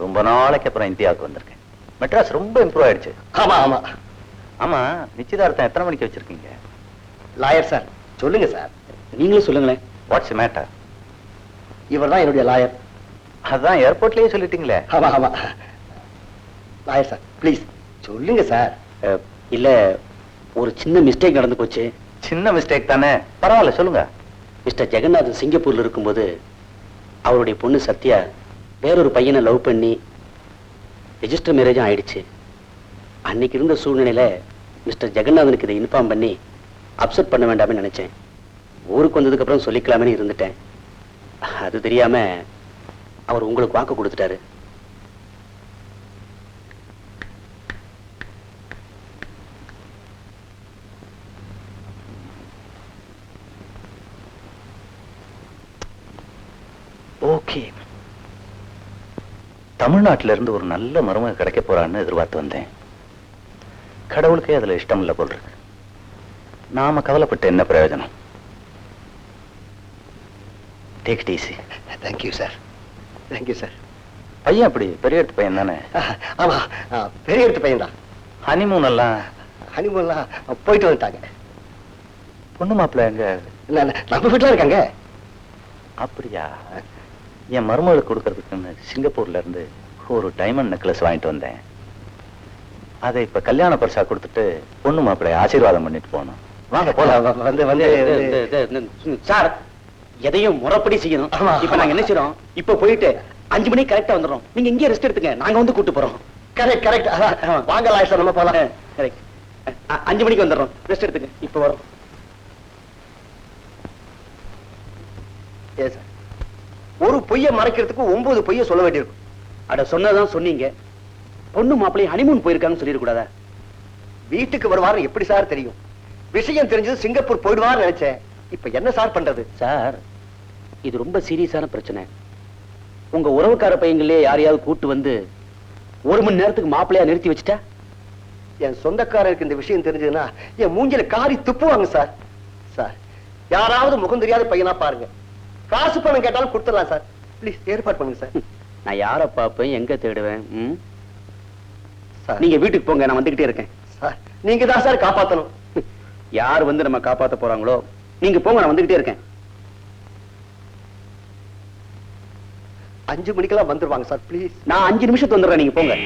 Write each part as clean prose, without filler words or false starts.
ரொம்ப நாளைக்கு அப்புறம் இந்தியாவுக்கு வந்திருக்கேன். மெட்ராஸ் ரொம்ப இம்ப்ரூவ் ஆயிடுச்சு. ஆமா ஆமா ஆமா, நிச்சயதார்த்தம் எத்தனை மணிக்கு வச்சிருக்கீங்க? லாயர் சார், சொல்லுங்க சார். நீங்களும் சொல்லுங்களேன். What's matter? இவர் தான் என்னுடைய லாயர். அதான் ஏர்போர்ட்லயே சொல்லிட்டீங்களே. ஆமா ஆமா லாயர் சார், ப்ளீஸ் சொல்லுங்க சார். இல்ல, ஒரு சின்ன மிஸ்டேக் நடந்து போச்சு. சின்ன மிஸ்டேக் தானே, பரவாயில்ல சொல்லுங்க. மிஸ்டர் ஜெகநாதன் சிங்கப்பூர்ல இருக்கும்போது அவருடைய பொண்ணு சத்யா வேறொரு பையனை லவ் பண்ணி ரெஜிஸ்டர் மேரேஜும் ஆயிடுச்சு. அன்னைக்கு இருந்த சூழ்நிலையில மிஸ்டர் ஜெகநாதனுக்கு இதை இன்ஃபார்ம் பண்ணி அப்செட் பண்ண வேண்டாம்னு நினைச்சேன். ஊருக்கு வந்ததுக்கு அப்புறம் சொல்லிக்கலாமே இருந்துட்டேன். அது தெரியாம அவர் உங்களுக்கு வாக்கு கொடுத்துட்டாரு. ஓகே, தமிழ்நாட்டில இருந்து ஒரு நல்ல மருமக கிடைக்க போறான்னு எதிர்பார்த்து வந்தேன். கடவுளுக்கே அதுல இஷ்டம் இல்ல போல் இருக்கு. நாம கவலைப்பட்ட என்ன பிரயோஜனம்? Take it easy. Thank you sir, thank you sir. பையன் அப்படி பெரிய எடுத்து பையன் தானே? ஆமா, பெரிய எடுத்து பையன் தான். ஹனிமூன் எல்லாம் ஹனிமூன்லாம் போயிட்டு வந்துட்டாங்க. பொண்ணு மாப்பிள்ள எங்க? நம்ம வீட்டுல இருக்காங்க. அப்படியா? என் மருமகளுக்கு கொடுக்கறதுக்குன்னு சிங்கப்பூர்ல இருந்து ஒரு டைமண்ட் நெக்லஸ் வாங்கிட்டு வந்தேன். அதை இப்ப கல்யாண பரிசா கொடுத்துட்டு பொண்ணு மாப்பிள்ளை ஆசீர்வாதம் பண்ணிட்டு போனோம். வாங்க போலாம். சார், எதையும் முறைப்படி செய்யணும். இப்ப நாங்க என்ன செய்யறோம், இப்ப போயிட்டு 5 மணிக்கு கரெக்டா வந்துடும். நீங்க இங்கே ரெஸ்ட் எடுத்துங்க, நாங்க வந்து கூட்டு போறோம். Correct correct. வாங்க லாயர் சார், நம்ம போலாம். கரெக்ட். 5 மணிக்கு வந்துடுறோம், ரெஸ்ட் எடுத்துங்க. இப்ப வரோம். ஒரு பொய்ய மறைக்கிறதுக்கு 9 பொய்ய சொல்ல வேண்டியிருக்கும். அட, சொன்னதான் சொன்னீங்க. பொண்ணு மாப்பிள்ளை ஹனிமூன் போயிருக்காங்கன்னு சொல்லிடக்கூடாதா? வீட்டுக்கு வருவாரு எப்படி சார் தெரியும்? விஷயம் தெரிஞ்சது சிங்கப்பூர் போயிடுவார்னு நினைச்சேன். இப்ப என்ன சார் பண்றது? சார், இது ரொம்ப சீரியஸான பிரச்சனை. உங்க உறவுக்கார பையங்களே யாரையாவது கூட்டு வந்து 1 மணி நேரத்துக்கு மாப்பிள்ளையா நிறுத்தி வச்சுட்டா? என் சொந்தக்காரருக்கு இந்த விஷயம் தெரிஞ்சதுன்னா என் மூஞ்சில காரி துப்புவாங்க சார். சார், யாராவது முகம் தெரியாத பையனா பாருங்க. காசு பணம் கேட்டாலும் கொடுத்துடலாம் சார். ப்ளீஸ் ஏற்பாடு பண்ணுங்க சார். நான் யார பாப்பேன், எங்க தேடுவேன்? நீங்க வீட்டுக்கு போங்க, நான் வந்துகிட்டே இருக்கேன். சார், நீங்க தான் சார் காப்பாத்தணும். யார் வந்து நம்ம காப்பாத்த போறாங்களோ நீங்க போங்க, நான் வந்துகிட்டே இருக்கேன். 5 மணிக்கெல்லாம் வந்துருவாங்க சார், ப்ளீஸ். நான் 5 நிமிஷத்துக்கு வந்துடுறேன், நீங்க போங்க.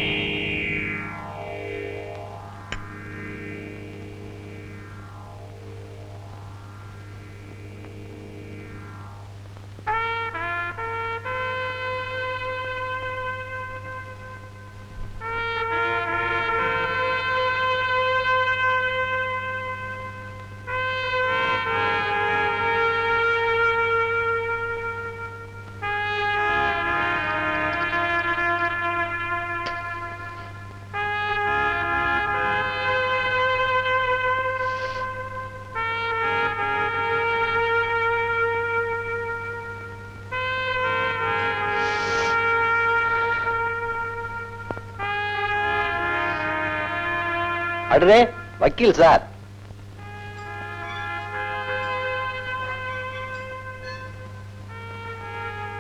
அடுறே, வக்கீல் சார்.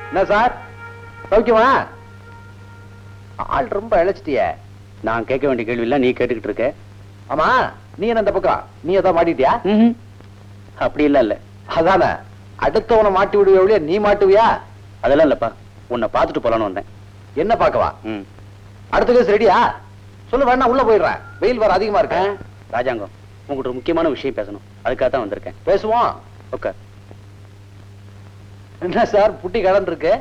என்ன சார், சௌக்கியமா? ஆள் ரொம்ப இழைச்சிட்டிய. நான் கேட்க வேண்டிய கேள்வி இல்ல, நீ கேட்டுக்கிட்டு இருக்க. ஆமா, நீ என்ன இந்த பக்கம்? நீ எதாவது மாட்டிட்டியா? அப்படி இல்ல. இல்ல, அதானே, அடுத்தவனை மாட்டி விடுவியா, நீ மாட்டுவியா? அதெல்லாம் இல்லப்பா, உன்னை பார்த்துட்டு போலான்னு வந்தேன். என்ன பார்க்கவா? அடுத்த கேஸ் ரெடியா? சொல்லு, வேணா உள்ள போயிடுறேன். வெயில் வர அதிகமா இருக்க. ராஜாங்கம், உங்கள்கிட்ட ஒரு முக்கியமான விஷயம் பேசணும், அதுக்காக தான் வந்திருக்கேன். பேசுவோம். ஓகே. என்ன சார், புட்டி கடன் இருக்கு?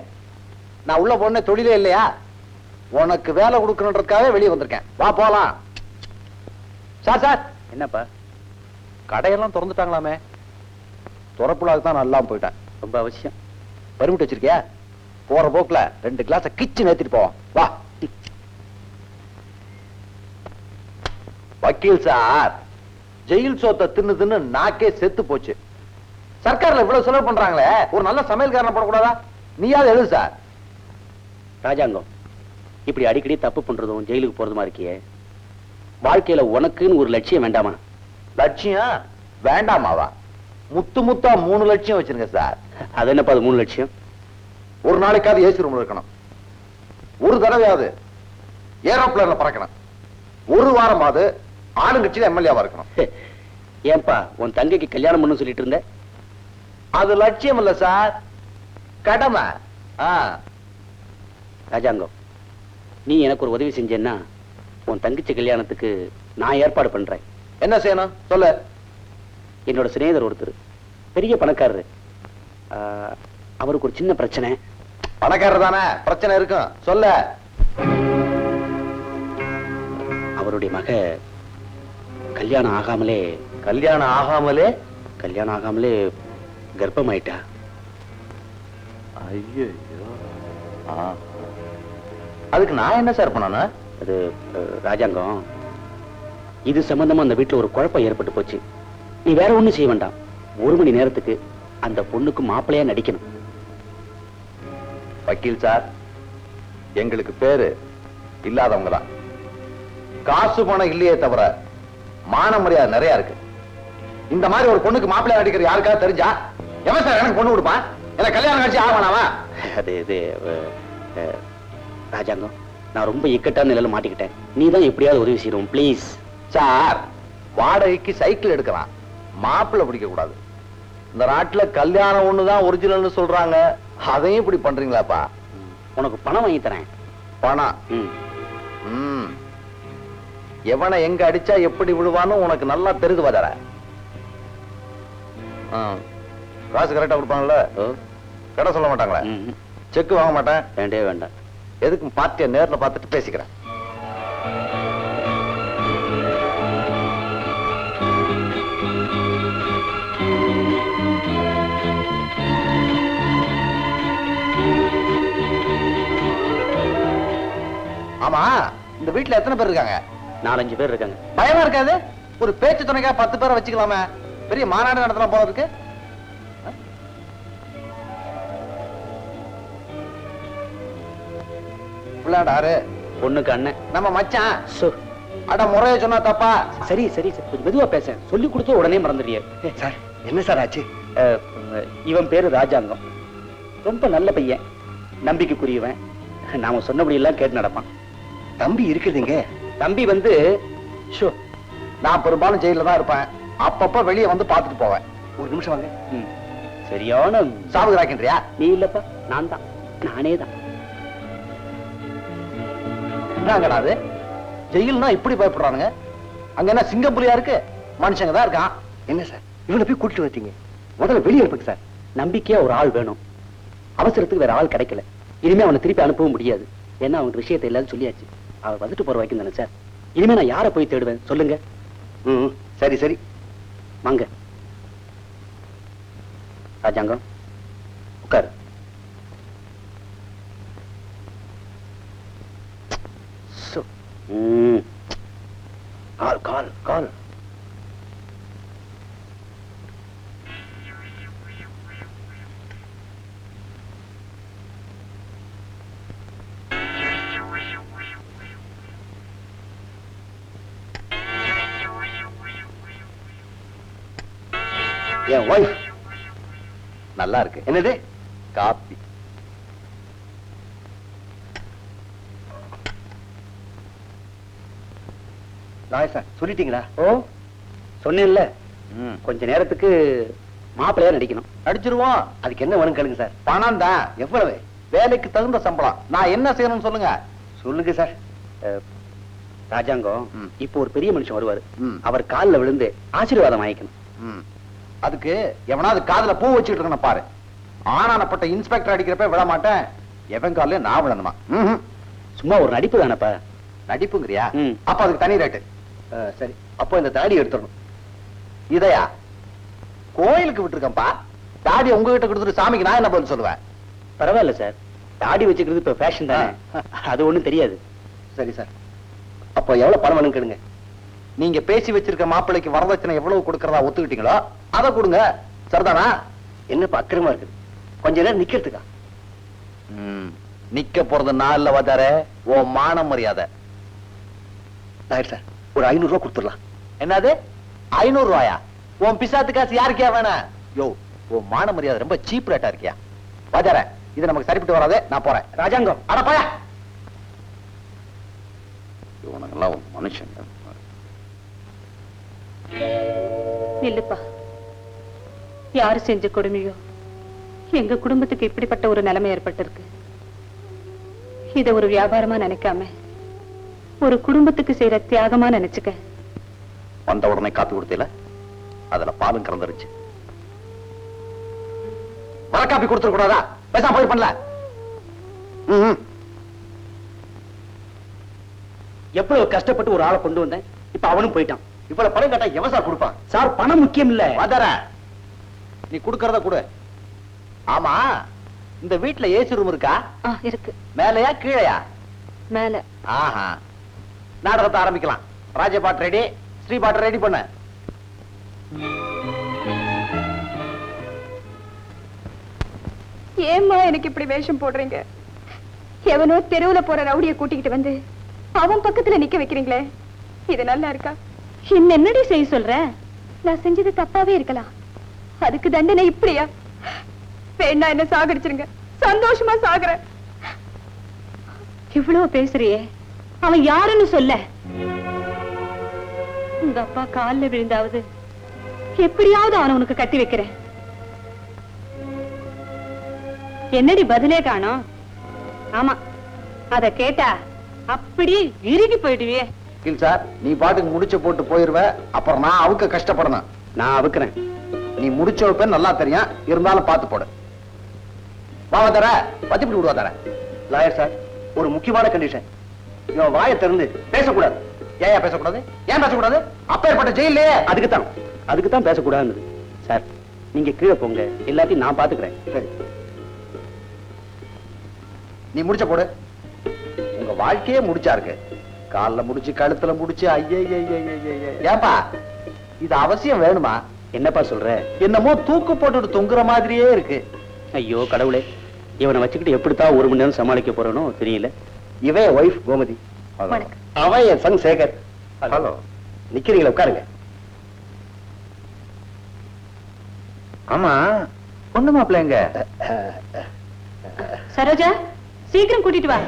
நான் உள்ள போன தொழிலே இல்லையா? உனக்கு வேலை கொடுக்கணுன்றதுக்காக வெளியே வந்திருக்கேன். வா போலாம். Sir sir. என்னப்பா? கடையெல்லாம் திறந்துட்டாங்களாமே. துறப்புலாக தான் நல்லா போயிட்டேன். ரொம்ப அவசியம். பர்மிட் வச்சிருக்கியா? போற போக்குல 2 கிளாஸ் கிச்சு நேத்திட்டு போவோம். வா. வக்கீல் சார், ஜெயில் சோத்தை தின்னு தின்னு நாக்கே செத்து போச்சு. சர்க்கார்ல இவ்வளவு செலவு பண்றாங்களே, ஒரு நல்ல சமையல்காரனை போடக்கூடாதா? நீயாவது எழுது சார். ராஜாங்கம், இப்படி அடிக்கடி தப்பு பண்றதும் ஜெயிலுக்கு போறதுமா இருக்கியே, வாழ்க்கையில உனக்குன்னு ஒரு லட்சியம் வேண்டாமா? லட்சியம் வேண்டாமாவா? முத்து முத்தா 3 லட்சியம் வச்சிருங்க சார். அது என்னப்பா அது 3 லட்சியம்? ஒரு நாளைக்காவது ஏசி ரூம்ல இருக்கணும், ஒரு தடவையாவது ஏரோப்ளேன்ல பறக்கணும். ஒரு வாரமாவது ஆளுங்கட்சியில எம்எல்ஏவா இருக்கணும். ஏன்பா உன் தங்கைக்கு கல்யாணம் பண்ணு சொல்லிட்டு இருந்த? அது லட்சியம் இல்ல சார், கடமை. ராஜாங்கம், நீ எனக்கு ஒரு உதவி செஞ்சேன்னா உன் தங்கச்சி கல்யாணத்துக்கு நான் ஏற்பாடு பண்றேன். என்ன செய்யணும் சொல்லு. என்னோட சிநேகிதர் ஒருத்தர் பெரிய பணக்காரரு. அவருக்கு ஒரு சின்ன பிரச்சனை. பணக்காரர் தானே, பிரச்சனை இருக்கும், சொல்ல. அவருடைய மக கல்யாணம் ஆகாமலே கல்யாணம் ஆகாமலே கர்ப்பமாயிட்டா. ஐயோ, அதுக்கு நான் என்ன சார் பண்ணணும்? அது ராஜாங்கம், இது சம்பந்தமா அந்த வீட்டுல ஒரு குழப்பம் ஏற்பட்டு போச்சு. நீ வேற ஒண்ணும் செய்ய வேண்டாம். 1 மணி நேரத்துக்கு அந்த பொண்ணுக்கு மாப்பிள்ளையா நடிக்கணும். வக்கீல் சார், எங்களுக்கு பேரு இல்லாதவங்க தான். காசு பணம் இல்லையே தவிர மான மரியாதை நிறைய இருக்கு. இந்த மாதிரி ஒரு பொண்ணுக்கு மாப்பிள்ளையா நடிக்கிற யாருக்காவது தெரிஞ்சா எவன் சார் எனக்கு பொண்ணு கொடுப்பான்? எனக்கு கல்யாணம் கட்சி ஆகணாவா? அது இது ராஜாங்கம், நான் ரொம்ப இக்கட்டான நிலையில மாட்டிக்கிட்டேன். நீ தான் எப்படியாவது உதவி செய்யணும் ப்ளீஸ். சார், வாடகைக்கு சைக்கிள் எடுக்கிறான், மாப்பிள்ளை பிடிக்க கூடாது. இந்த நாட்டுல கல்யாணம் ஒண்ணுதான் ஒரிஜினல்னு சொல்றாங்க, அதையும் இப்படி பண்றீங்களாப்பா? உனக்கு பணம் வாங்கி தரேன். பணம்? எவனை எங்க அடிச்சா எப்படி விழுவான்னு உனக்கு நல்லா தெரிந்து வதற. காசு கரெக்டா கொடுப்பாங்கல்ல? கடை சொல்ல மாட்டாங்களா? செக் வாங்க மாட்டேன். வேண்டே வேண்டாம். எதுக்கும் பார்ட்டியை நேர்ல பார்த்துட்டு பேசிக்கிறேன். ஆமா, இந்த வீட்டுல எத்தனை பேர் இருக்காங்க? 4-5 பேர் இருக்காங்க. பயமா இருக்காது? ஒரு பேச்சு துணைக்கா 10 பேரை வச்சுக்கலாமே. பெரிய மாநாடு நடத்தலாம் போல இருக்கு. பிள்ளாடாரு பொண்ணுக்கு அண்ணன் நம்ம மச்சான். சோ, அட முறைய சொன்னா தப்பா? சரி சரி சரி, கொஞ்சம் மெதுவா பேச. சொல்லி கொடுத்து உடனே மறந்துடுறிய. சார், என்ன சார் ஆச்சு? இவன் பேரு ராஜாங்கம். ரொம்ப நல்ல பையன், நம்பிக்கைக்குரியவன். நாம சொன்னபடி எல்லாம் கேட்டு நடப்பான். தம்பி இருக்குதுங்க. தம்பி வந்து ஷோ, நான் பெரும்பாலும் ஜெயில தான் இருப்பேன். அப்பப்ப வெளியே வந்து பார்த்துட்டு போவேன். ஒரு நிமிஷம் வாங்க. சரியான சாவு ராக்கின்றியா? நீ இல்லப்பா, நான் தான், நானே தான். என்னங்கடா அது? ஜெயில்னா இப்படி பயப்படுறானுங்க? அங்க என்ன சிங்கப்புலியா இருக்கு? மனுஷங்க தான் இருக்கான். என்ன சார், இவனை போய் கூட்டிட்டு வந்தீங்க? முதல்ல வெளியே இருப்பீங்க சார். நம்பிக்கையா ஒரு ஆள் வேணும். அவசரத்துக்கு வேற ஆள் கிடைக்கல. இனிமே அவனை திருப்பி அனுப்பவும் முடியாது. ஏன்னா அவனுக்கு விஷயத்தை எல்லாரும் சொல்லியாச்சு. அவர் வந்துட்டு போற வரைக்கும் தானே சார். இனிமே நான் யாரை போய் தேடுவேன் சொல்லுங்க. சரி சரி, வாங்க. ராஜாங்கம், உட்காரு. கால் கால் கால். என் ஒய்ஃப் நல்லா இருக்கு. என்னது? காப்பி. நாய் சார், சொல்லிட்டீங்களா? ஓ, சொன்னேன்ல, கொஞ்ச நேரத்துக்கு மாப்பிள்ளையா நடிக்கணும். அடிச்சிருவோம். அதுக்கு என்ன வேணும் கேளுங்க சார். பணம் தான். எவ்வளவு? வேலைக்கு தகுந்த சம்பளம். நான் என்ன செய்யணும்னு சொல்லுங்க. சொல்லுங்க சார். ராஜாங்கம், இப்போ ஒரு பெரிய மனுஷன் வருவாரு. அவர் காலில் விழுந்து ஆசீர்வாதம் வாங்கிக்கணும். அதுக்கு எவனாவது காதுல பூ வச்சுட்டு இருக்கணும் பாரு. ஆனானப்பட்ட இன்ஸ்பெக்டர் அடிக்கிறப்ப விட மாட்டேன். எவன் காலில நான் விழணுமா? சும்மா ஒரு நடிப்பு தானப்பா. நடிப்புங்கிறியா? அப்ப அதுக்கு தனி ரேட்டு. சரி, அப்போ இந்த தாடி எடுத்துடணும். இதையா கோயிலுக்கு விட்டுருக்கப்பா. தாடி உங்ககிட்ட கொடுத்துட்டு சாமிக்கு நான் என்ன பதில் சொல்லுவேன்? பரவாயில்ல சார், தாடி வச்சுக்கிறது இப்ப ஃபேஷன் தானே. அது ஒண்ணும் தெரியாது. சரி சார், அப்போ எவ்வளவு பணம் வேணும் கேளுங்க. நீங்க பேசி வச்சிருக்க மாப்பிள்ளைக்கு வரதட்சணை எவ்வளவு கொடுக்கறதா ஒத்துக்கிட்டீங்களோ அதை கொடுங்க. சரிதானா? என்ன அக்கிரமா இருக்குது? கொஞ்ச நேரம் நிக்கிறதுக்கா? நிக்க போறது நான் இல்ல வாதார, ஓ மான மரியாதை. நாயர் சார், ஒரு 500 ரூபாய் கொடுத்துடலாம். என்னது 500 ரூபாயா? உன் பிசாத்து காசு யாருக்கே வேணாம். யோ, ஓ மான மரியாதை ரொம்ப சீப் ரேட்டா இருக்கியா? வாதார, இது நமக்கு சரிப்பட்டு வராது. நான் போறேன். ராஜாங்கம், அட போயா. இவனுங்கெல்லாம் ஒரு மனுஷங்க. இல்லப்பா, யாரு செஞ்ச கொடுமையோ எங்க குடும்பத்துக்கு இப்படிப்பட்ட ஒரு நிலைமை ஏற்பட்டிருக்கு. இத ஒரு வியாபாரமா நினைக்காம ஒரு குடும்பத்துக்கு செய்யற தியாகமா நினைச்சுக்க. வந்த உடனே காப்பி கொடுத்தீல, அதுல பாலும் கலந்துருச்சு. வர காப்பி கொடுத்துட கூடாதா? பேசாம போய் பண்ணல. எவ்வளவு கஷ்டப்பட்டு ஒரு ஆளை கொண்டு வந்தேன், இப்ப அவனும் போயிட்டான். இவ்வளவு பணம் கேட்டா எவன் சார் கொடுப்பான்? சார் பணம் முக்கியம் இல்ல. வாதர, நீ குடுக்கறத கொடு. ஆமா, இந்த வீட்டுல ஏசி ரூம் இருக்கா? இருக்கு. மேலையா கீழையா? மேல. ஆஹா, நாடகத்தை ஆரம்பிக்கலாம். ராஜபாட் ரெடி, ஸ்ரீபாட் ரெடி பண்ண. ஏம்மா எனக்கு இப்படி வேஷம் போடுறீங்க? எவனோ தெருவுல போற ரவுடிய கூட்டிக்கிட்டு வந்து அவன் பக்கத்துல நிக்க வைக்கிறீங்களே, இது நல்லா இருக்கா? என்னடி செய்ய சொல்ற? நான் செஞ்சது தப்பாவே இருக்கலாம், அதுக்கு தண்டனை இப்படியா? வேணா என்ன சாகடிச்சிருங்க, சந்தோஷமா சாகுறேன். இவ்வளவு பேசுறியே, அவன் யாருன்னு சொல்ல. உங்க அப்பா கால்ல விழுந்தாவது எப்படியாவது அவனை உனக்கு கட்டி வைக்கிறேன். என்னடி பதிலே காணோம்? ஆமா, அத கேட்டா அப்படியே இறுகி போயிடுவியே. சார், நீ பாட்டுக்கு முடிச்ச போட்டு போயிருவ, அப்புறம் நான் அவுக்க கஷ்டப்படணும். நான் அவுக்குறேன். நீ முடிச்ச வைப்பேன்னு நல்லா தெரியும், இருந்தாலும் பார்த்து போடு. வாவதர பத்திப்படி விடுவாதர. லாயர் சார், ஒரு முக்கியமான கண்டிஷன். இவன் வாயை திறந்து பேசக்கூடாது. ஏன் பேசக்கூடாது? ஏன் பேசக்கூடாது? அப்பேற்பட்ட ஜெயிலே. அதுக்குத்தான் பேசக்கூடாது. சார், நீங்க கீழே போங்க, எல்லாத்தையும் நான் பாத்துக்கிறேன். சரி, நீ முடிச்ச போடு. உங்க வாழ்க்கையே முடிச்சா இருக்கு. கால்ல முடிச்சு, கழுத்துல முடிச்சு. ஏப்பா, இது அவசியம் வேணுமா? என்னப்பா சொல்ற? என்னமோ தூக்கு போட்டுட்டு தொங்குற மாதிரியே இருக்கு. ஐயோ கடவுளே, இவனை வச்சுக்கிட்டு எப்படித்தான் ஒரு மணி நேரம் சமாளிக்க போறனோ தெரியல. இவன் ஒய்ஃப் கோமதி, அவன் என் சன் சேகர். ஹலோ, நிக்கிறீங்களா? உட்காருங்க. ஆமா, பொண்ணு மாப்பிள்ள எங்க? சரோஜா, சீக்கிரம் கூட்டிட்டு வா.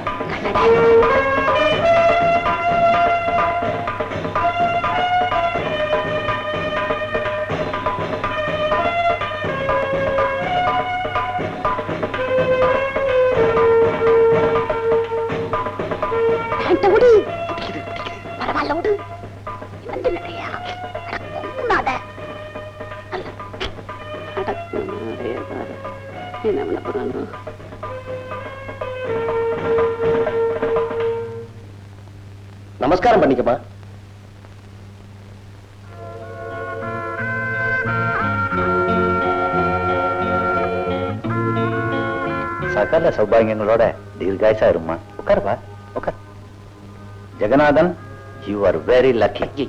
பரவாயில்ல விடு, வந்து நிறையா என்ன பண்ண போறானோ? நமஸ்காரம் பண்ணிக்கமா. சகல சௌபாகியங்களோட தீர்காயசா இருமா. உட்காருப்பா, உட்கார். Jagannathan, you are very lucky.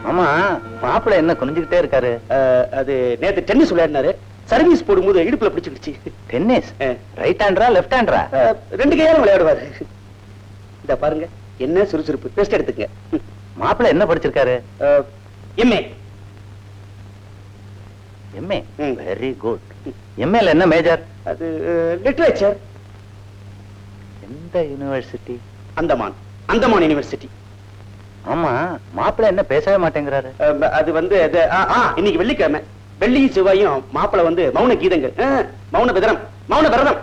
ஆமா, மாப்பிள்ள என்ன குனிஞ்சுக்கிட்டே இருக்காரு? அது நேத்து டென்னிஸ் விளையாடினாரு, சர்வீஸ் போடும்போது இடுப்புல பிடிச்சுக்கிடுச்சு. டென்னிஸ் ரைட் ஹேண்டரா லெஃப்ட் ஹேண்டரா? ரெண்டு கையாலும் விளையாடுவாரு. இத பாருங்க, என்ன சுறுசுறுப்பு. பெஸ்ட் எடுத்துங்க. மாப்பிள்ள என்ன படிச்சிருக்காரு? எம்ஏ. MA, very good. எம்ஏல என்ன மேஜர்? அது லிட்டரேச்சர். எந்த யூனிவர்சிட்டி? அந்தமான் யூனிவர்சிட்டி. ஆமா, மாப்பிள்ள என்ன பேசவே மாட்டேங்கிறாரு? அது வந்து இன்னைக்கு வெள்ளிக்கிழமை, வெள்ளியும் செவ்வாயும் மாப்பிள்ள வந்து மௌன கீதங்கள், மௌன விரதம்.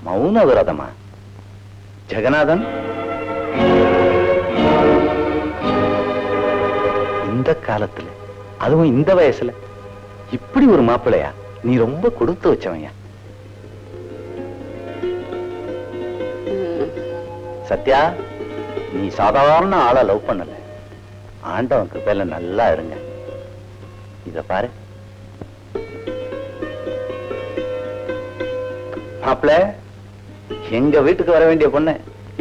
மௌன விரதமா? ஜெகநாதன், இந்த காலத்துல, அதுவும் இந்த வயசுல இப்படி ஒரு மாப்பிள்ளையா? நீ ரொம்ப கொடுத்து வச்சவன்யா. சத்யா, நீ சாதாரண ஆளை லவ் பண்ணல, ஆண்டவன் கிருபையில நல்லா இருங்க. இத பாரு மாப்பிள்ள, எங்க வீட்டுக்கு வர வேண்டிய பொண்ணு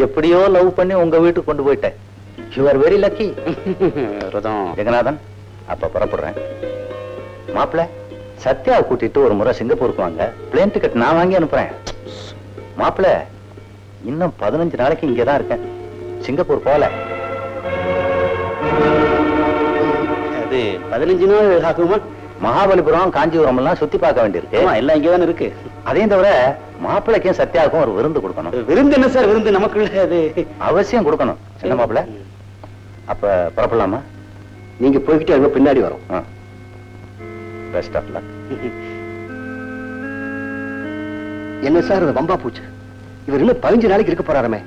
எப்படியோ லவ் பண்ணி உங்க வீட்டுக்கு கொண்டு போயிட்டேன். You are very lucky. Jagannathan, அப்ப புறப்படுறேன். மாப்பிள்ள, சத்யாவை கூட்டிட்டு ஒரு முறை சிங்கப்பூருக்கு வாங்க. பிளேன் டிக்கெட் நான் வாங்கி அனுப்புறேன். மாப்பிள்ள, இன்னும் 15 நாளைக்கு இங்கதான் இருக்கேன், சிங்கப்பூர் போல. அது 15 நாள் ஆகுமா? மகாபலிபுரம் காஞ்சிபுரம் எல்லாம் சுத்தி பார்க்க வேண்டியிருக்கு. எல்லாம் இங்கதானே இருக்கு. அதையும் தவிர மாப்பிள்ளைக்கும் சத்யாவுக்கும் ஒரு விருந்து கொடுக்கணும். விருந்து என்ன சார் விருந்து, நமக்குள்ள அது அவசியம் கொடுக்கணும். சின்ன மாப்பிள்ளை, அப்ப புறப்படலாமா? நீங்க போய்கிட்டே அங்க பின்னாடி வரும். Best of luck. என்ன சார் அது வம்பா போச்சு? இவர் இன்னும் 15 நாளைக்கு இருக்க போறாருமே.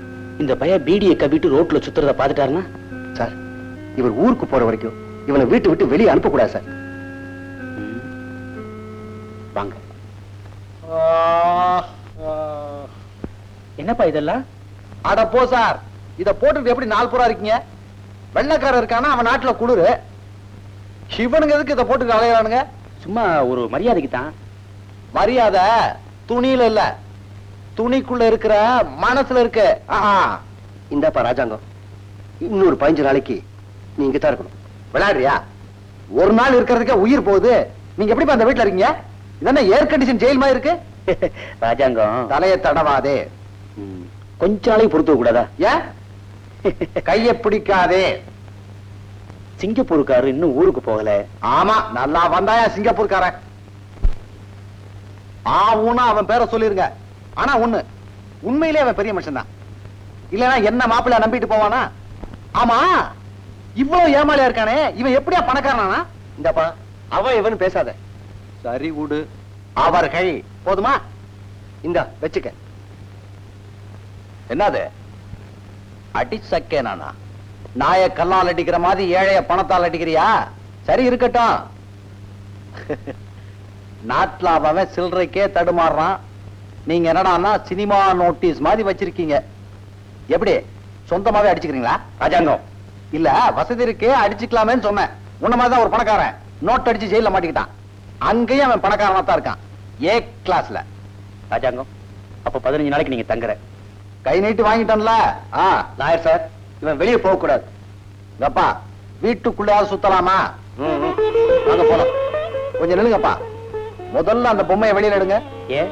இந்த பையன் பீடியை கவிட்டு ரோட்ல சுத்துறத பாத்துட்டாருன்னா சார், இவர் ஊருக்கு போற வரைக்கும் இவனை வீட்டு விட்டு வெளியே அனுப்பக்கூடாது சார். வாங்க. என்னப்பா இதெல்லாம்? அட போ சார், இத போட்டுட்டு எப்படி நாள் பூரா இருக்கீங்க? வெள்ளக்காரன் இருக்கானா, அவன் நாட்டுல குளிரு. சிவனுங்க எதுக்கு இத போட்டுட்டு அலையறானுங்க? சும்மா ஒரு மரியாதைக்கு தான். மரியாதை துணியில இல்ல, துணிக்குள்ள இருக்கிற மனசுல இருக்கு. இந்தாப்பா ராஜாங்கம், இன்னொரு 15 நாளைக்கு நீ இங்க தான் இருக்கணும். விளையாடுறியா? ஒரு நாள் இருக்கிறதுக்கே உயிர் போகுது. நீங்க எப்படி அந்த வீட்டுல இருக்கீங்க? இதென்ன ஏர் கண்டிஷன் ஜெயில் மாதிரி இருக்கு? ராஜாங்கம் தலையை தடவாதே. கொஞ்ச நாளைக்கு பொறுத்து கூடாதா? ஏன் கைய பிடிக்காதே? சிங்கப்பூருக்காரு இன்னும் ஊருக்கு போகல. ஆமா, நல்லா வந்தாயா சிங்கப்பூர்காரன். ஆவுன்னா அவன் பேரை சொல்லிருங்க. ஆனா ஒண்ணு, உண்மையிலே அவன் பெரிய மனுஷன் தான். இல்லனா என்ன மாப்பிள்ளை நம்பிட்டு போவானா? ஆமா, இவ்வளவு ஏமாளியா இருக்கானே, இவன் எப்படியா பணக்காரனா? இந்தாப்பா, அவன் இவன் பேசாத. சரி விடு, அவர்கள் போதுமா? இந்தா வச்சுக்க. என்னது அடிச்சக்கே? நானா நாய கல்லால் அடிக்கிற மாதிரி ஏழைய பணத்தால் அடிக்கிறியா? சரி இருக்கட்டும். நாட்டுல அவன் சில்லறைக்கே தடுமாறுறான். நீங்க என்னடான்னா சினிமா நோட்டீஸ் மாதிரி வச்சிருக்கீங்க. எப்படி சொந்தமாவே அடிச்சுக்கிறீங்களா? ராஜாங்கம் இல்ல, வசதி இருக்கே அடிச்சுக்கலாமேன்னு சொன்னேன். உன்ன மாதிரி தான் ஒரு பணக்காரன் நோட் அடிச்சு ஜெயில மாட்டிக்கிட்டான். அங்கேயும் அவன் பணக்காரனா தான் இருக்கான், ஏ கிளாஸ்ல. ராஜாங்கம், அப்ப 15 நாளைக்கு நீங்க தங்குற. கை நீட்டி வாங்கிட்டான்ல. லாயர் சார், இவன் வெளியே போக கூடாது. அப்பா, வீட்டுக்குள்ளையாவது சுத்தலாமா? வாங்க போலாம். கொஞ்சம் நில்லுங்கப்பா. முதல்ல அந்த பொம்மையை வெளியில எடுங்க. ஏ,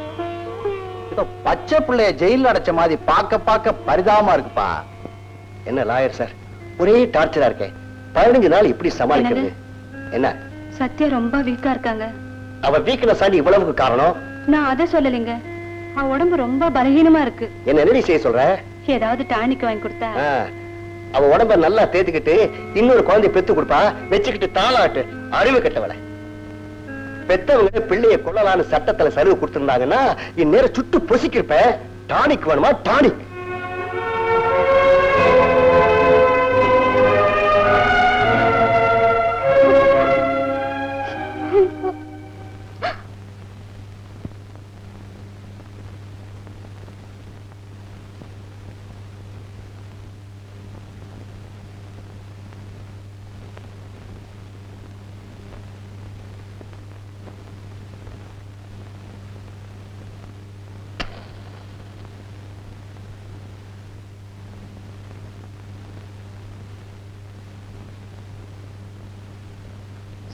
ஏதோ பச்சை பிள்ளைய ஜெயில அடைச்ச மாதிரி பார்க்க பரிதாபமா இருக்குப்பா. என்ன லாயர் சார், ஒரே டார்ச்சரா இருக்கேன். 15 நாள் இப்படி சமாளிக்கிறது? என்ன சத்யா ரொம்ப வீக்கா இருக்காங்க. அவ வீக்னஸ் ஆண்டி இவ்வளவுக்கு காரணம்? நான் அதை சொல்லலைங்க, அவ உடம்பு ரொம்ப பலகீனமா இருக்கு. என்ன என்ன செய்ய சொல்ற? ஏதாவது டானிக் வாங்கி கொடுத்தா. அவ உடம்ப நல்லா தேத்துக்கிட்டு இன்னொரு குழந்தை பெத்து கொடுப்பா, வச்சுக்கிட்டு தாளாட்டு. அறிவு கட்டவளை. பெத்தவங்க பிள்ளைய கொள்ளலான்னு சட்டத்துல சரிவு கொடுத்திருந்தாங்கன்னா இந்நேரம் சுட்டு பொசிக்கிருப்ப. டானிக் வேணுமா? டானிக்.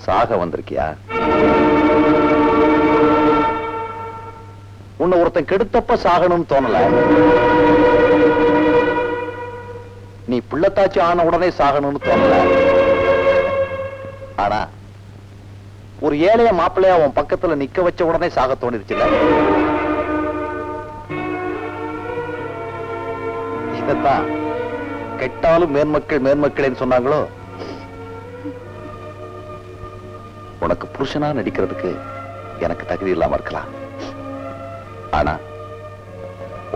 சாக வந்திருக்கியா? உன்னை ஒருத்தன் கெடுத்தப்ப சாகணும்னு தோணல. நீ பிள்ளைத்தாச்சி ஆன உடனே சாகணும்னு தோணல. ஆனா ஒரு ஏழைய மாப்பிள்ளையா உன் பக்கத்துல நிக்க வச்ச உடனே சாக தோணிருச்சுல. இதத்தான் கெட்டாலும் மேன்மக்களேன்னு சொன்னாங்களோ. உனக்கு புருஷனா நடிக்கிறதுக்கு எனக்கு தகுதி இல்லாம இருக்கலாம். ஆனா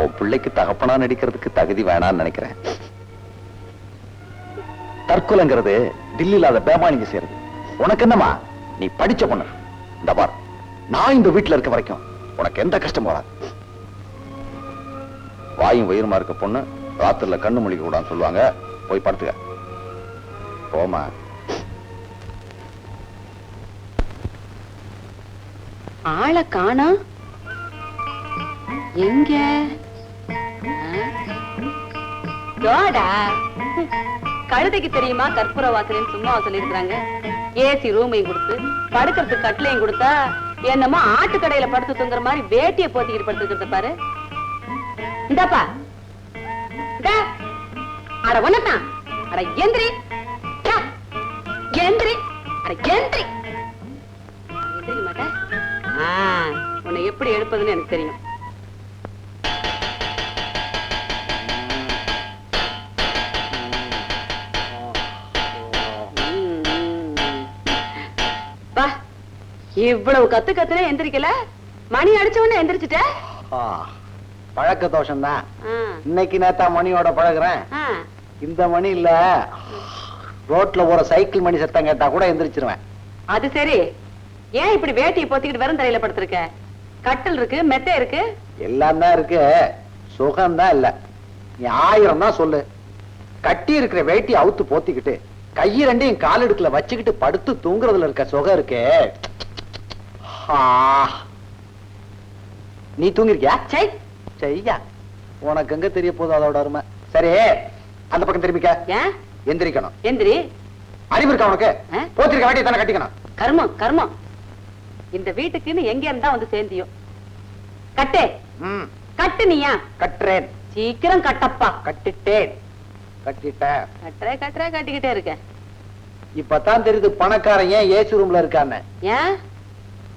உன் பிள்ளைக்கு தகப்பனா நடிக்கிறதுக்கு தகுதி வேணான்னு நினைக்கிறேன். தற்கொலைங்கிறது டில்லியில அத பேமானிங்க செய்யறது. உனக்கு என்னமா? நீ படிச்ச பொண்ணு. இந்த பார், நான் இந்த வீட்டுல இருக்க வரைக்கும் உனக்கு எந்த கஷ்டம் வராது. வாயும் வயிறுமா இருக்க பொண்ணு ராத்திரில கண்ணு முழிக்க கூடாதுன்னு சொல்லுவாங்க. போய் படுத்துக்க. போமா. ஆளை காணா எங்க? கழுதைக்கு தெரியுமா கற்பூர வாசலைன்னு சும்மா சொல்லிருக்காங்க. ஏசி ரூமையும் கொடுத்து படுக்கிறதுக்கு கட்டிலையும் கொடுத்தா என்னமோ ஆட்டுக்கடையில படுத்து தூங்குற மாதிரி வேட்டியை போத்திக்கிட்டு படுத்துக்கிறத பாரு. இந்தாப்பா, அட ஒன்னதான், அட எந்திரி எந்திரி, அட எந்திரி. உன்னை எப்படி எடுப்பதுன்னு எனக்கு தெரியும். இவ்வளவு கத்துனே எந்திரிக்கல, மணி அடிச்ச உடனே எந்திரிச்சிட்ட. பழக்க தோஷம் தான். இன்னைக்கு நேத்தா மணியோட பழகுறேன். இந்த மணி இல்ல, ரோட்ல ஒரு சைக்கிள் மணி சத்தம் கேட்டா கூட எந்திரிச்சிருவேன். அது சரி, ஏன் இப்படி வேட்டியை போத்திக்கிட்டு வெறும் தரையில படுத்திருக்க? கட்டில் இருக்கு, மெத்தை இருக்கு, எல்லாம் தான் இருக்கு, சுகம் தான் இல்ல. நீ 1000 தான் சொல்லு, கட்டி இருக்கிற வேட்டி அவுத்து போத்திக்கிட்டு கையை ரெண்டையும் காலடுக்குல வச்சுக்கிட்டு படுத்து தூங்குறதுல இருக்க சுகம் இருக்கு. நீ தூங்கிருக்கியா? செய்யா, உனக்கு எங்க தெரிய போதும் அதோட அருமை. சரி, அந்த பக்கம் திரும்பிக்க. எந்திரிக்கணும். எந்திரி. அறிவு இருக்கா உனக்கு? போத்திருக்க வேண்டிய தானே கட்டிக்கணும். கர்மம் கர்மம். இந்த வீட்டுக்குன்னு எங்க இருந்தா வந்து சேர்ந்தியோ. கட்டே. கட்டு. நீயா? கட்டுறேன். சீக்கிரம் கட்டப்பா. கட்டிட்டேன். கட்டிட்டேன். கட்டுற கட்டுற கட்டிக்கிட்டே இருக்க. இப்பதான் தெரியுது பணக்காரன் ஏன் ஏசி ரூம்ல இருக்கான்னு. ஏன்?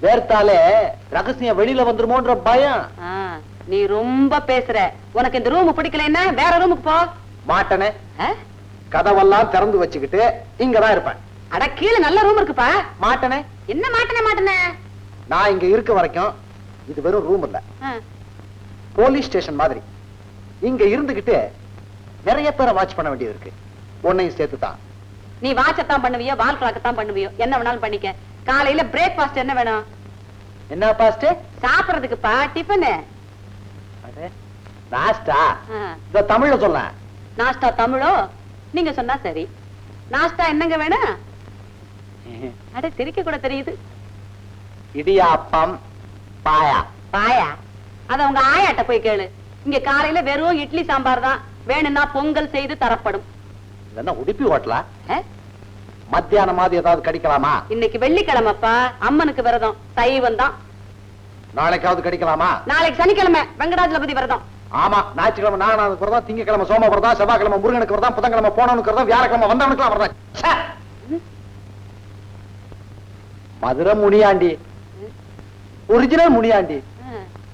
வேர்த்தாலே ரகசியம் வெளியில வந்துருமோன்ற பயம். நீ ரொம்ப பேசுற. உனக்கு இந்த ரூம் பிடிக்கலன்னா வேற ரூமுக்கு போ. மாட்டனே, கதவெல்லாம் திறந்து வச்சுக்கிட்டு இங்கதான் இருப்பேன். அட, கீழே நல்ல ரூம் இருக்குப்பா. மாட்டனே. என்ன மாட்டனே மாட்டனே? நான் இங்க இருக்க வரைக்கும் இது வெறும் ரூம் இல்ல, போலீஸ் ஸ்டேஷன் மாதிரி. இங்க இருந்துகிட்டு நிறைய பேரை வாட்ச் பண்ண வேண்டியது இருக்கு, உன்னையும் சேர்த்துதான். நீ வாட்சத்தான் பண்ணுவியோ, வால் கிளாக்கத்தான் பண்ணுவியோ, என்ன வேணாலும் பண்ணிக்க. காலையில பிரேக்பாஸ்ட் என்ன வேணும்? என்ன பாஸ்ட்? சாப்பிடுறதுக்குப்பா டிஃபன். நாஸ்டா இந்த தமிழ்ல சொல்ல. நாஸ்டா தமிழோ? நீங்க சொன்னா சரி. நாஸ்டா என்னங்க வேணும்? அட, திரிக்க கூட தெரியுது. இடியாப்பம், பாயா. பாயா? அத உங்க ஆயாட்ட போய் கேளு. இங்க காலையில வெறும் இட்லி சாம்பார் தான். வேணும்னா பொங்கல் செய்து தரப்படும். உடுப்பி ஹோட்டலா? மத்தியானம் மாதிரி ஏதாவது கடிக்கலாமா? இன்னைக்கு வெள்ளிக்கிழமைப்பா, அம்மனுக்கு விரதம், சைவம் தான். நாளைக்காவது கடிக்கலாமா? நாளைக்கு சனிக்கிழமை, வெங்கடாஜலபதி விரதம். ஆமா, ஞாயிற்றுக்கிழமை நாகநாதனுக்கு விரதம், திங்கக்கிழமை சோம விரதம், செவ்வாய்க்கிழமை முருகனுக்கு விரதம், புதன்கிழமை போனவனுக்கு விரதம், வியாழக்கிழமை வந்தவனுக்கு விரதம். மதுரை முனியாண்டி, ஒரிஜினல் முனியாண்டி,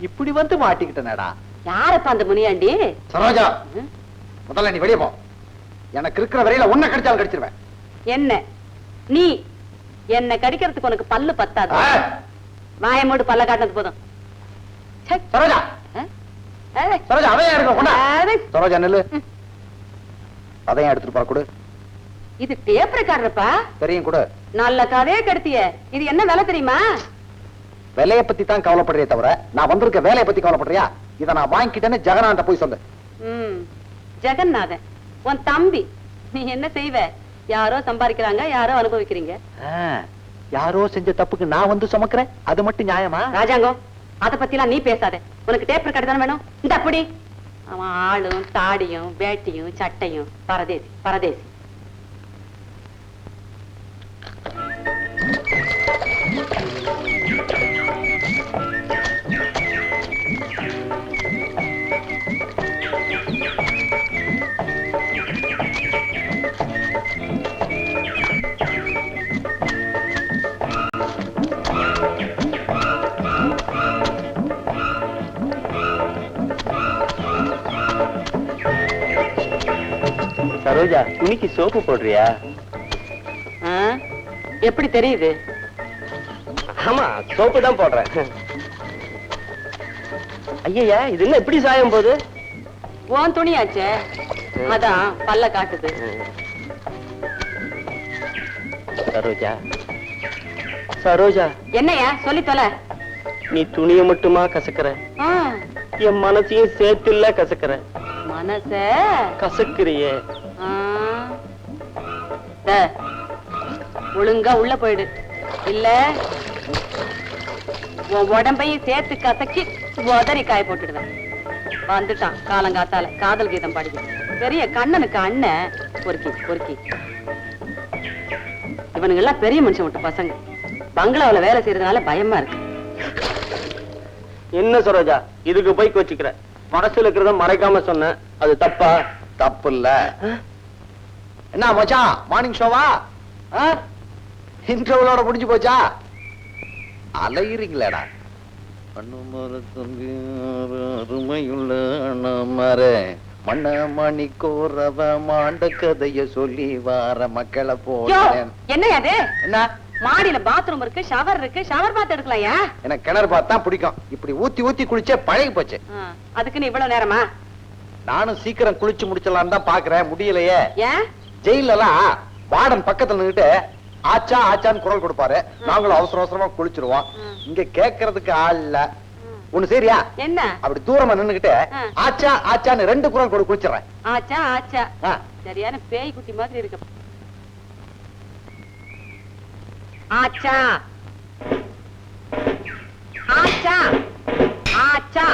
இப்படி வந்து மாட்டிக்கிட்டனடா. யாரப்பா அந்த முனியாண்டி? சரோஜா, முதல்ல நீ வெளியே போ. எனக்கு இருக்கிற வரையில உன்னை கடிச்சாலும் கடிச்சிருவேன். என்ன நீ என்ன கடிக்கிறதுக்கு உனக்கு பல்லு பத்தாது. வாயை மூடு, பல்ல காட்டினது போதும். சரோஜா, சரோஜா, அதையா இருக்க. சரோஜா நெல்லு, அதையும் எடுத்துட்டு போற கொடு. இது டேப் ரெக்கார்டர்ப்பா. தெரியும் கொடு. நல்ல கதையே கெடுத்திய. இது என்ன வேலை தெரியுமா? விலையை பத்தி தான் கவலைப்படுறே தவிர நான் வந்திருக்க வேலையை பத்தி கவலைப்படுறியா? இதை நான் வாங்கிக்கிட்டேன்னு ஜெகநாத போய் சொல்லு. ஜெகநாதன் உன் தம்பி. நீ என்ன செய்வ? யாரோ சம்பாதிக்கிறாங்க, யாரோ அனுபவிக்கிறீங்க. யாரோ செஞ்ச தப்புக்கு நான் வந்து சுமக்கிறேன், அது மட்டும் நியாயமா? ராஜாங்கம், அத பத்தி எல்லாம் நீ பேசாத. உனக்கு டேப் ரெக்கார்டு தானே வேணும்? இந்த அப்படி அவன் ஆளும் தாடியும் வேட்டியும் சட்டையும் பரதேசி பரதேசி. சரோஜா, துணிக்கு சோப்பு போடுறியா? எப்படி தெரியுது? ஆமா, சோப்பு தான் போடுறேன். ஐயா, இது என்ன எப்படி சாயம் போகுது? உன் துணியாச்சே, அதான் பல்ல காட்டுது. சரோஜா, சரோஜா, என்னையா சொல்லி தொலை. நீ துணியை மட்டுமா கசக்குற? என் மனசையும் சேர்த்துல கசக்குற. மனச கசக்குறியே. ஒழுங்கா உள்ள போயிடு, இல்ல உன் உடம்பையும் சேர்த்து கசக்கி உதறி காய போட்டுடுவேன். வந்துட்டான் காலங்காத்தால காதல் கீதம் பாடி. பெரிய கண்ணனுக்கு அண்ணன் பொறுக்கி பொறுக்கி. இவனுங்க எல்லாம் பெரிய மனுஷன் விட்ட பசங்க. பங்களாவில வேலை செய்யறதுனால பயமா இருக்கு. என்ன சரோஜா, இதுக்கு போய் கோச்சிக்கிற? மனசுல இருக்கிறத மறைக்காம சொன்ன, அது தப்பா? தப்பு இல்ல. என்ன மச்சான், மார்னிங் ஷோவா? இன்டர்வலோட முடிஞ்சு போச்சா? அலையிறீங்களேடா. அருமையுள்ள மண்ண மணி கோரவ மாண்ட கதைய சொல்லி வார மக்களை போல. என்ன அது? என்ன மாடியில பாத்ரூம் இருக்கு, ஷவர் இருக்கு, ஷவர் பாத் எடுக்கலையா? எனக்கு கிணறு பார்த்தா பிடிக்கும். இப்படி ஊத்தி ஊத்தி குளிச்சே பழகி போச்சு. அதுக்குன்னு இவ்வளவு நேரமா? நானும் சீக்கிரம் குளிச்சு முடிச்சலாம் தான் பாக்குறேன், முடியலையே. ஏன்? ஜெயில எல்லாம் வார்டன் பக்கத்துல நின்னுட்டு ஆச்சா ஆச்சான்னு குரல் கொடுப்பாரு. நாங்களும் அவசர அவசரமா குளிச்சிருவோம். இங்க கேட்கறதுக்கு ஆள் இல்ல. ஒண்ணு சரியா? என்ன? அப்படி தூரமா நின்னுகிட்டு ஆச்சா ஆச்சான்னு 2 குரல் கொடு குளிச்சிடுறேன். ஆச்சா ஆச்சா. சரியான பேய் குட்டி மாதிரி இருக்கு. ஆச்சா ஆச்சா ஆச்சா